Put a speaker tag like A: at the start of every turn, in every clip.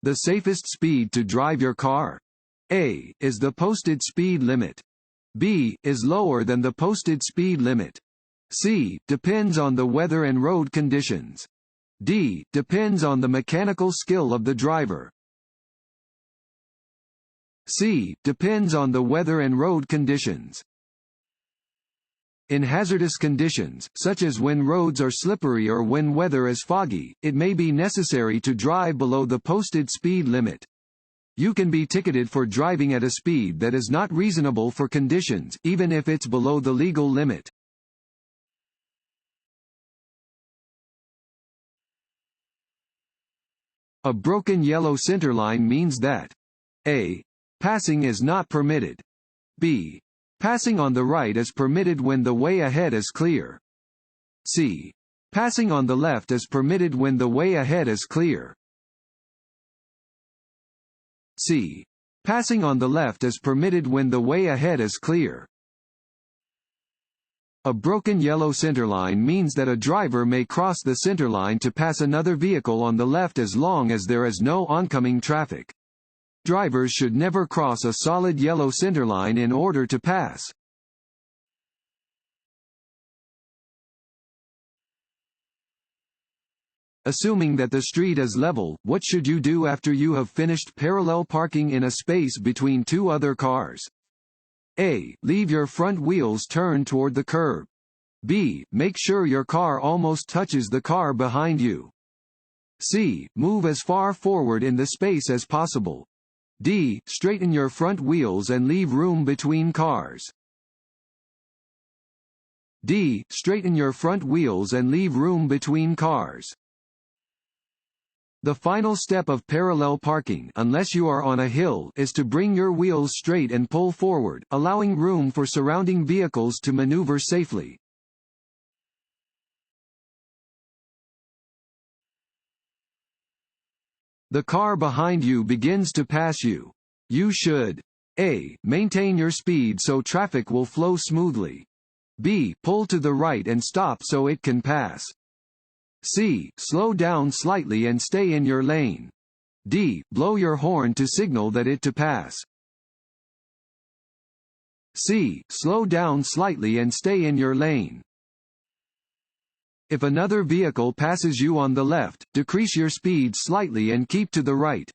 A: the safest speed to drive your car? A. Is the posted speed limit. B. Is lower than the posted speed limit. C. Depends on the weather and road conditions. D. Depends on the mechanical skill of the driver. C. Depends on the weather and road conditions. In hazardous conditions, such as when roads are slippery or when weather is foggy, it may be necessary to drive below the posted speed limit. You can be ticketed for driving at a speed that is not reasonable for conditions, even if it's below the legal limit. A broken yellow centerline means that A. Passing is not permitted. B. Passing on the right is permitted when the way ahead is clear. C. Passing on the left is permitted when the way ahead is clear. C. Passing on the left is permitted when the way ahead is clear. A broken yellow centerline means that a driver may cross the centerline to pass another vehicle on the left as long as there is no oncoming traffic. Drivers should never cross a solid yellow centerline in order to pass. Assuming that the street is level, what should you do after you have finished parallel parking in a space between two other cars? A. Leave your front wheels turned toward the curb. B. Make sure your car almost touches the car behind you. C. Move as far forward in the space as possible. D. Straighten your front wheels and leave room between cars. D. Straighten your front wheels and leave room between cars. The final step of parallel parking, unless you are on a hill, is to bring your wheels straight and pull forward, allowing room for surrounding vehicles to maneuver safely. The car behind you begins to pass you. You should A. Maintain your speed so traffic will flow smoothly. B. Pull to the right and stop so it can pass. C. Slow down slightly and stay in your lane. D. Blow your horn to signal that it to pass. C. Slow down slightly and stay in your lane. If another vehicle passes you on the left, decrease your speed slightly and keep to the right.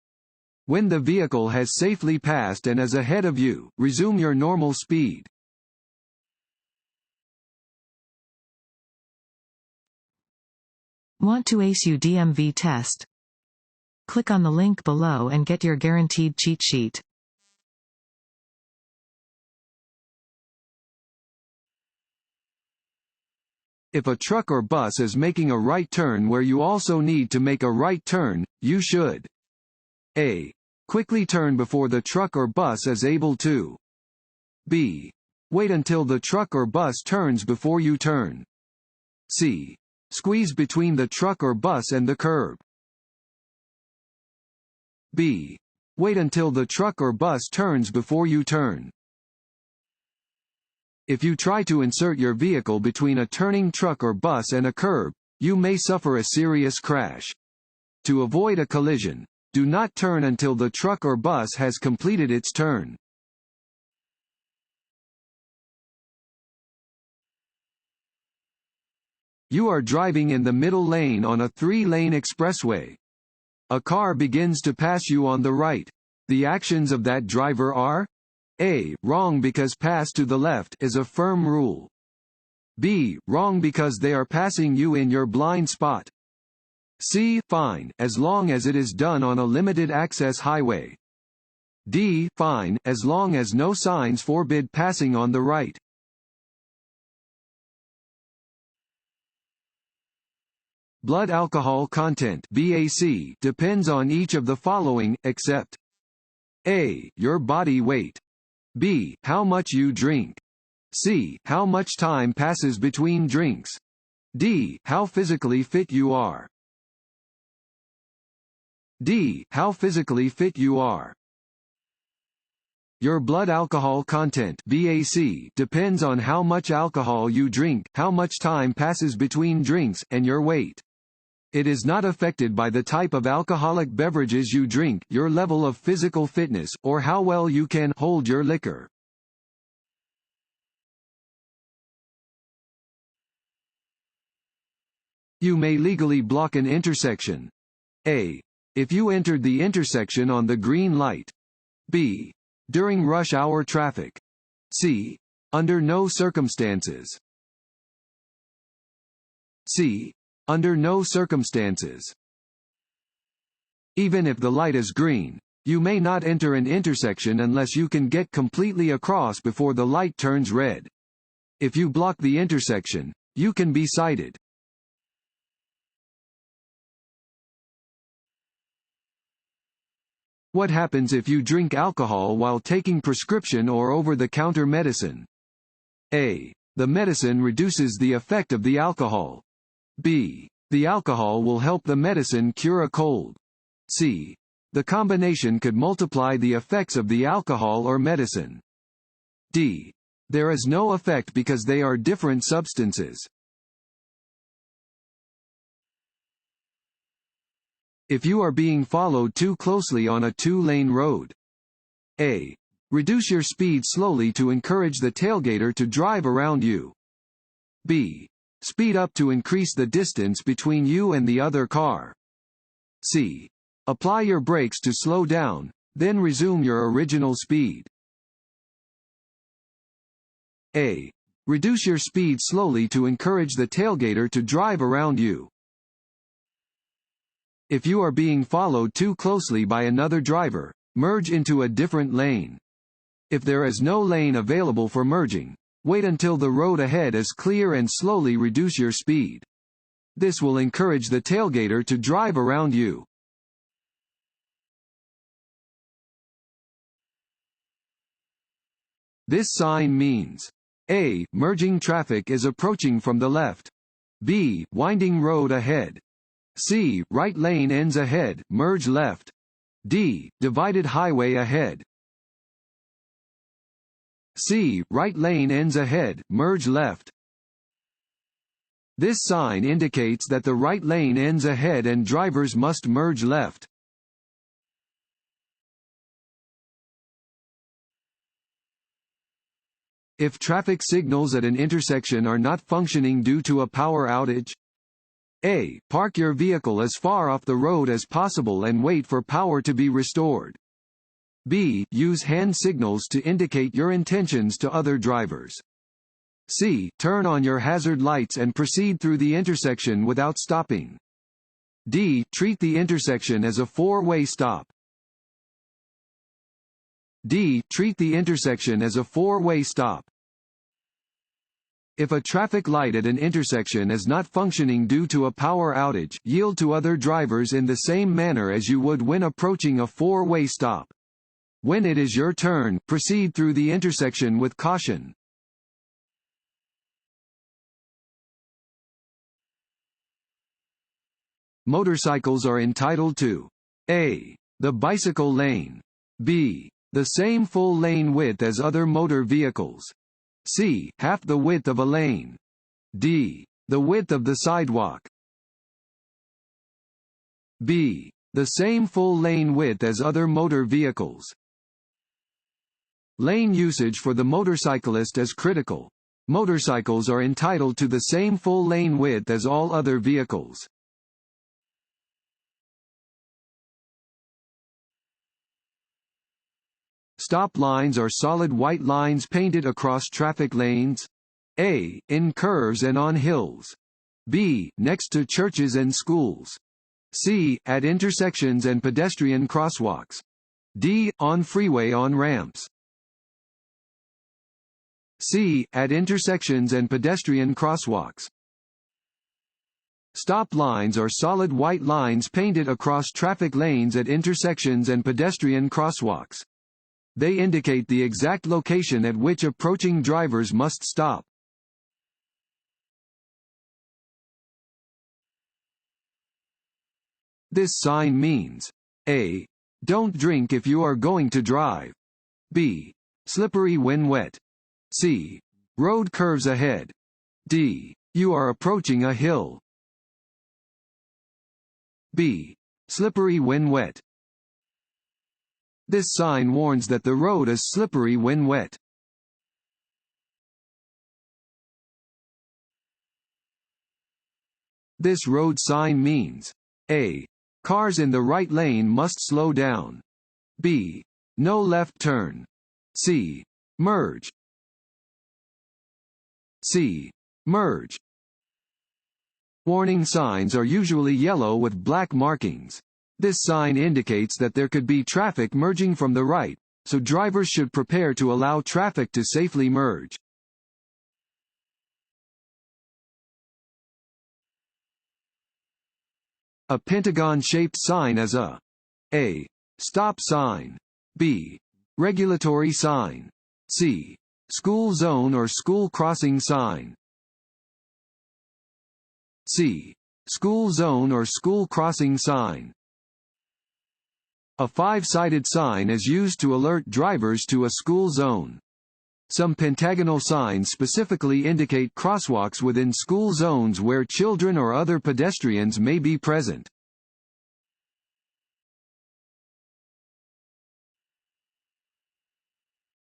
A: When the vehicle has safely passed and is ahead of you, resume your normal speed.
B: Want to ace your DMV test? Click on the link below and get your guaranteed cheat sheet.
A: If a truck or bus is making a right turn where you also need to make a right turn, you should A. Quickly turn before the truck or bus is able to. B. Wait until the truck or bus turns before you turn. C. Squeeze between the truck or bus and the curb. B. Wait until the truck or bus turns before you turn. If you try to insert your vehicle between a turning truck or bus and a curb, you may suffer a serious crash. To avoid a collision, do not turn until the truck or bus has completed its turn. You are driving in the middle lane on a 3-lane expressway. A car begins to pass you on the right. The actions of that driver are A. Wrong because pass to the left is a firm rule. B. Wrong because they are passing you in your blind spot. C. Fine, as long as it is done on a limited access highway. D. Fine, as long as no signs forbid passing on the right. Blood alcohol content (BAC) depends on each of the following, except A. Your body weight. B. How much you drink. C. How much time passes between drinks. D. How physically fit you are. D. How physically fit you are. Your blood alcohol content (BAC) depends on how much alcohol you drink, how much time passes between drinks, and your weight. It is not affected by the type of alcoholic beverages you drink, your level of physical fitness, or how well you can hold your liquor. You may legally block an intersection. A. If you entered the intersection on the green light. B. During rush hour traffic. C. Under no circumstances. C. Under no circumstances. Even if the light is green, you may not enter an intersection unless you can get completely across before the light turns red. If you block the intersection, you can be cited. What happens if you drink alcohol while taking prescription or over-the-counter medicine? A. The medicine reduces the effect of the alcohol. B. The alcohol will help the medicine cure a cold. C. The combination could multiply the effects of the alcohol or medicine. D. There is no effect because they are different substances. If you are being followed too closely on a two-lane road. A. Reduce your speed slowly to encourage the tailgater to drive around you. B. Speed up to increase the distance between you and the other car. C. Apply your brakes to slow down, then resume your original speed. A. Reduce your speed slowly to encourage the tailgater to drive around you. If you are being followed too closely by another driver, merge into a different lane. If there is no lane available for merging, wait until the road ahead is clear and slowly reduce your speed. This will encourage the tailgater to drive around you. This sign means A. Merging traffic is approaching from the left. B. Winding road ahead. C. Right lane ends ahead, merge left. D. Divided highway ahead. C. Right lane ends ahead, merge left. This sign indicates that the right lane ends ahead and drivers must merge left. If traffic signals at an intersection are not functioning due to a power outage. A. Park your vehicle as far off the road as possible and wait for power to be restored. B. Use hand signals to indicate your intentions to other drivers. C. Turn on your hazard lights and proceed through the intersection without stopping. D. Treat the intersection as a four-way stop. D. Treat the intersection as a four-way stop. If a traffic light at an intersection is not functioning due to a power outage, yield to other drivers in the same manner as you would when approaching a four-way stop. When it is your turn, proceed through the intersection with caution. Motorcycles are entitled to A. The bicycle lane. B. The same full lane width as other motor vehicles. C. Half the width of a lane. D. The width of the sidewalk. B. The same full lane width as other motor vehicles. Lane usage for the motorcyclist is critical. Motorcycles are entitled to the same full lane width as all other vehicles. Stop lines are solid white lines painted across traffic lanes. A. In curves and on hills. B. Next to churches and schools. C. At intersections and pedestrian crosswalks. D. On freeway on-ramps. C. At intersections and pedestrian crosswalks. Stop lines are solid white lines painted across traffic lanes at intersections and pedestrian crosswalks. They indicate the exact location at which approaching drivers must stop. This sign means A. Don't drink if you are going to drive. B. Slippery when wet. C. Road curves ahead. D. You are approaching a hill. B. Slippery when wet. This sign warns that the road is slippery when wet. This road sign means A. Cars in the right lane must slow down. B. No left turn. C. Merge. C. Merge. Warning signs are usually yellow with black markings. This sign indicates that there could be traffic merging from the right, so drivers should prepare to allow traffic to safely merge. A pentagon-shaped sign is a stop sign. B. Regulatory sign. C. School zone or school crossing sign. C. School zone or school crossing sign. A five-sided sign is used to alert drivers to a school zone. Some pentagonal signs specifically indicate crosswalks within school zones where children or other pedestrians may be present.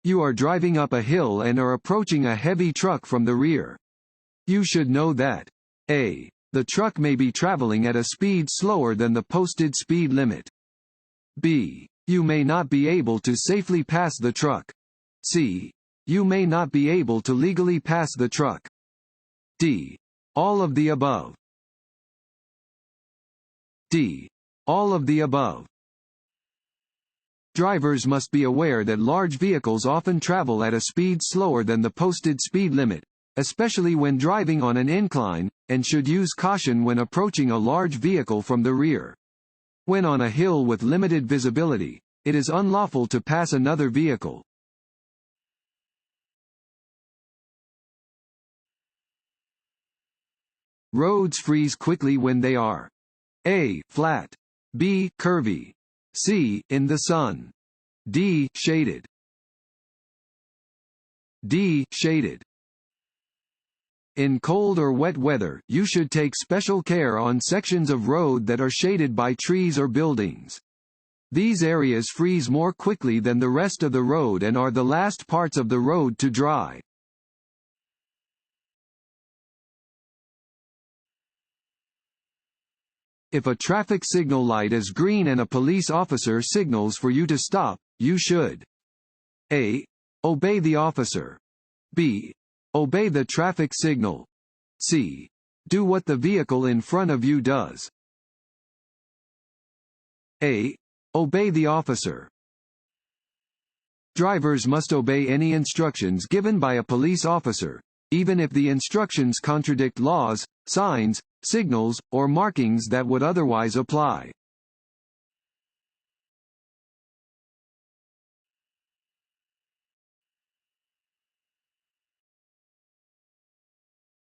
A: You are driving up a hill and are approaching a heavy truck from the rear. You should know that A. The truck may be traveling at a speed slower than the posted speed limit. B. You may not be able to safely pass the truck. C. You may not be able to legally pass the truck. D. All of the above. D. All of the above. Drivers must be aware that large vehicles often travel at a speed slower than the posted speed limit, especially when driving on an incline, and should use caution when approaching a large vehicle from the rear. When on a hill with limited visibility, it is unlawful to pass another vehicle. Roads freeze quickly when they are A. Flat. B. Curvy. C. In the sun. D. Shaded. D. Shaded. In cold or wet weather, you should take special care on sections of road that are shaded by trees or buildings. These areas freeze more quickly than the rest of the road and are the last parts of the road to dry. If a traffic signal light is green and a police officer signals for you to stop, you should A. Obey the officer. B. Obey the traffic signal. C. Do what the vehicle in front of you does. A. Obey the officer. Drivers must obey any instructions given by a police officer, even if the instructions contradict laws, signs, signals, or markings that would otherwise apply.